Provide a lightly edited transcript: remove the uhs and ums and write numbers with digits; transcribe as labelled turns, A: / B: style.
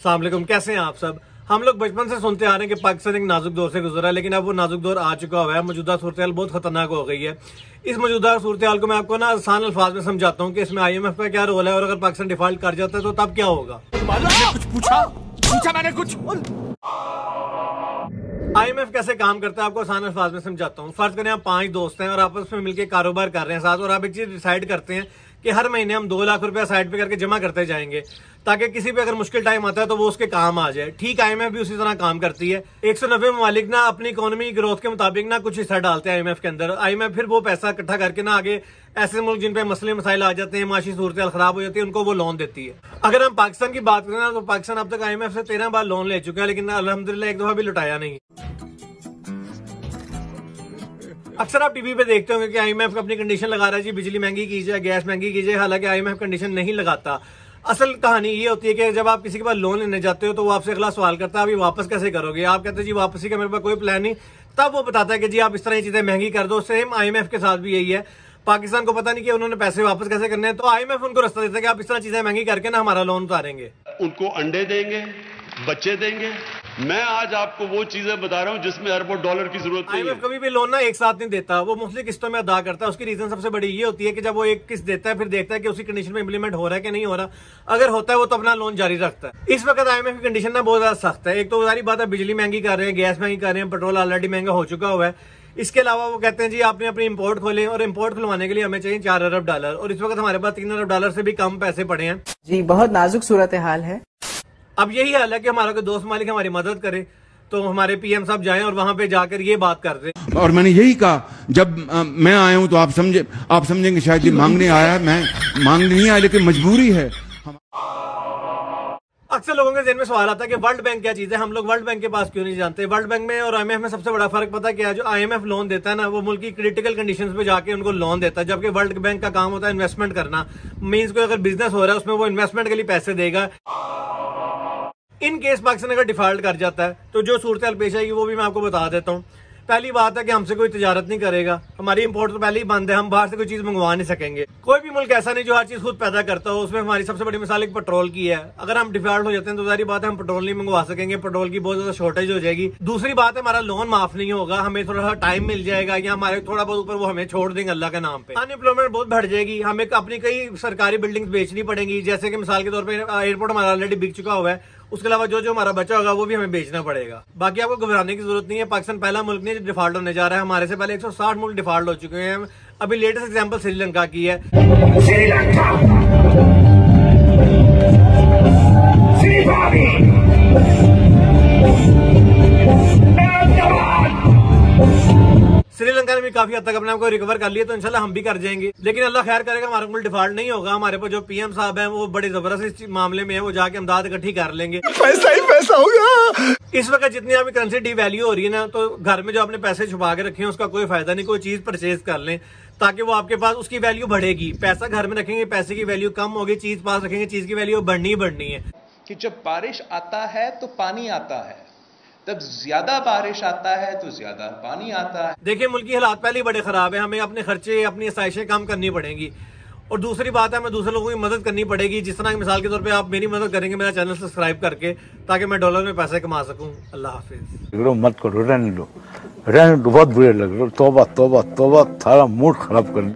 A: अस्सलाम वालेकुम, कैसे हैं आप सब। हम लोग बचपन से सुनते आ रहे हैं कि पाकिस्तान एक नाजुक दौर से गुजरा है, लेकिन अब वो नाजुक दौर आ चुका हुआ है। मौजूदा सूरत बहुत खतरनाक हो गई है। इस मौजूदा सूरत को मैं आपको ना आसान अल्फाज में समझाता हूँ कि इसमें IMF का क्या रोल है और अगर पाकिस्तान डिफॉल्ट कर जाता है तो तब क्या होगा।
B: कुछ पूछा मैंने कुछ।
A: IMF कैसे काम करता है आपको आसान अल्फाज में समझाता हूँ। फर्ज करें आप 5 दोस्त हैं और आपस में मिलकर कारोबार कर रहे हैं साथ, और आप एक चीज डिसाइड करते हैं कि हर महीने हम 2 लाख रुपया साइड पे करके जमा करते जाएंगे ताकि किसी पे अगर मुश्किल टाइम आता है तो वो उसके काम आ जाए। ठीक IMF भी उसी तरह काम करती है। 190 ममालिक ना अपनी इकोनॉमी ग्रोथ के मुताबिक ना कुछ हिस्सा डालते हैं IMF के अंदर। IMF फिर वो पैसा इकट्ठा करके ना आगे ऐसे मुल्क जिन पे मसले मसाइल आ जाते हैं, माशी सूरत खराब हो जाती है, उनको वो लोन देती है। अगर हम पाकिस्तान की बात करें ना तो पाकिस्तान अब तक IMF से 13 बार लोन ले चुके हैं, लेकिन अल्हम्दुलिल्लाह एक दफा भी लुटाया नहीं। अक्सर आप टीवी पे देखते होंगे कि IMF अपनी कंडीशन लगा रहा है, जी बिजली महंगी कीजिए, गैस महंगी कीजिए, हालांकि IMF कंडीशन नहीं लगाता। असल कहानी ये होती है कि जब आप किसी के पास लोन लेने जाते हो तो वो आपसे अगला सवाल करता है, अभी वापस कैसे करोगे। आप कहते हैं जी वापसी का मेरे पास कोई प्लान नहीं। तब वो बताता है कि जी आप इस तरह की चीजें महंगी कर दो। सेम IMF के साथ भी यही है। पाकिस्तान को पता नहीं कि उन्होंने पैसे वापस कैसे करने हैं, तो IMF उनको रास्ता देता है कि आप इस तरह चीजें महंगी करके ना हमारा लोन उतारेंगे।
C: उनको अंडे देंगे, बच्चे देंगे। मैं आज आपको वो चीजें बता रहा हूं जिसमें अरबों डॉलर की जरूरत नहीं है।
A: IMF कभी भी लोन ना एक साथ नहीं देता, वो मुख्तलिफ किस्तों में अदा करता है। उसकी रीजन सबसे बड़ी ये होती है कि जब वो एक किस्त देता है फिर देखता है कि उसी कंडीशन में इंप्लीमेंट हो रहा है कि नहीं हो रहा। अगर होता है वो तो अपना लोन जारी रखता है। इस वक्त IMF की कंडीशन ना बहुत ज्यादा सख्त है। एक तो सारी बात है, बिजली महंगी कर रहे हैं, गैस महंगी कर रहे हैं, पेट्रोल ऑलरेडी महंगा हो चुका हुआ है। इसके अलावा वो कहते हैं जी आपने अपनी इंपोर्ट खोले और इंपोर्ट खुलवाने के लिए हमें चाहिए $4 अरब, और इस वक्त हमारे पास $3 अरब से भी कम पैसे पड़े हैं।
D: जी बहुत नाजुक सूरत हाल है।
A: अब यही हाल है कि हमारा कोई दोस्त मालिक हमारी मदद करे तो हमारे PM साहब जाएं और वहां पे जाकर ये बात कर रहे हैं।
B: और मैंने यही कहा जब मैं आया हूं तो आप समझेंगे शायद ये मांगने आया, मैं मांगने नहीं आया लेकिन मजबूरी है।
A: अक्सर लोगों के ज़हन में सवाल आता है कि वर्ल्ड बैंक क्या चीज है, हम लोग वर्ल्ड बैंक के पास क्यों नहीं जानते। वर्ल्ड बैंक में और IMF में सबसे बड़ा फर्क पता क्या है। जो IMF लोन देता है ना वो मुल्क की क्रिटिकल कंडीशंस पे जाके उनको लोन देता है, जबकि वर्ल्ड बैंक का काम होता है इन्वेस्टमेंट करना। मींस कोई अगर बिजनेस हो रहा है उसमें वो इन्वेस्टमेंट के लिए पैसे देगा। इन केस पाकिस्तान अगर डिफॉल्ट कर जाता है तो जो सूरत हाल पेश आएगी वो भी मैं आपको बता देता हूँ। पहली बात है कि हमसे कोई तिजारत नहीं करेगा, हमारी इंपोर्ट तो पहले ही बंद है, हम बाहर से कोई चीज मंगवा नहीं सकेंगे। कोई भी मुल्क ऐसा नहीं जो हर चीज खुद पैदा करता हो। उसमें हमारी सबसे बड़ी मिसाल एक पेट्रोल की है। अगर हम डिफॉल्ट हो जाते हैं तो सारी बात है हम पेट्रोल नहीं मंगवा सकेंगे, पेट्रोल की बहुत ज्यादा शॉर्टेज हो जाएगी। दूसरी बात है हमारा लोन माफ नहीं होगा, हमें थोड़ा सा टाइम मिल जाएगा या हमारे थोड़ा बहुत ऊपर वो हमें छोड़ देंगे अल्लाह के नाम पे। अनएम्प्लॉयमेंट बहुत बढ़ जाएगी, हमें अपनी कई सरकारी बिल्डिंग बेचनी पड़ेंगी। जैसे कि मिसाल के तौर पर एयरपोर्ट हमारा ऑलरेडी बिक चुका हुआ है, उसके अलावा जो हमारा बचा होगा वो भी हमें बेचना पड़ेगा। बाकी आपको घबराने की जरूरत नहीं है। पाकिस्तान पहला मुल्क नहीं जो डिफॉल्ट होने जा रहा है। हमारे से पहले 160 मुल्क डिफॉल्ट हो चुके हैं। अभी लेटेस्ट एग्जांपल श्रीलंका की है। श्रीलंका ने भी काफी हद तक अपने आप को रिकवर कर लिया, तो इंशाल्लाह हम भी कर जाएंगे। लेकिन अल्लाह खैर करेगा, हमारा मुल्क डिफॉल्ट नहीं होगा। हमारे पास जो PM साहब हैं वो बड़े जबरदस्त इस मामले में है, वो जाके अमदाद इकट्ठी कर लेंगे।
B: पैसा ही पैसा होगा।
A: इस वक्त जितनी अभी करेंसी डिवैल्यू हो रही है ना, तो घर में जो आपने पैसे छुपा के रखे हैं उसका कोई फायदा नहीं। कोई चीज परचेज कर लें ताकि वो आपके पास उसकी वैल्यू बढ़ेगी। पैसा घर में रखेंगे पैसे की वैल्यू कम होगी, चीज पास रखेंगे चीज की वैल्यू बढ़नी है।
E: कि जब बारिश आता है तो पानी आता है, तब ज्यादा बारिश आता है तो ज्यादा पानी आता है।
A: देखिए मुल्क की हालात पहले ही बड़े खराब है, हमें अपने खर्चे अपनी आसाइशें कम करनी पड़ेंगी। और दूसरी बात है हमें दूसरे लोगों की मदद करनी पड़ेगी। जिस तरह मिसाल के तौर पे आप मेरी मदद करेंगे मेरा चैनल सब्सक्राइब करके, ताकि मैं डॉलर में पैसे कमा सकूं। अल्लाह हाफिज।
F: मत करो, रहने दो बहुत बुरे लग रहे। तौबा तौबा तौबा, थारा मूड खराब कर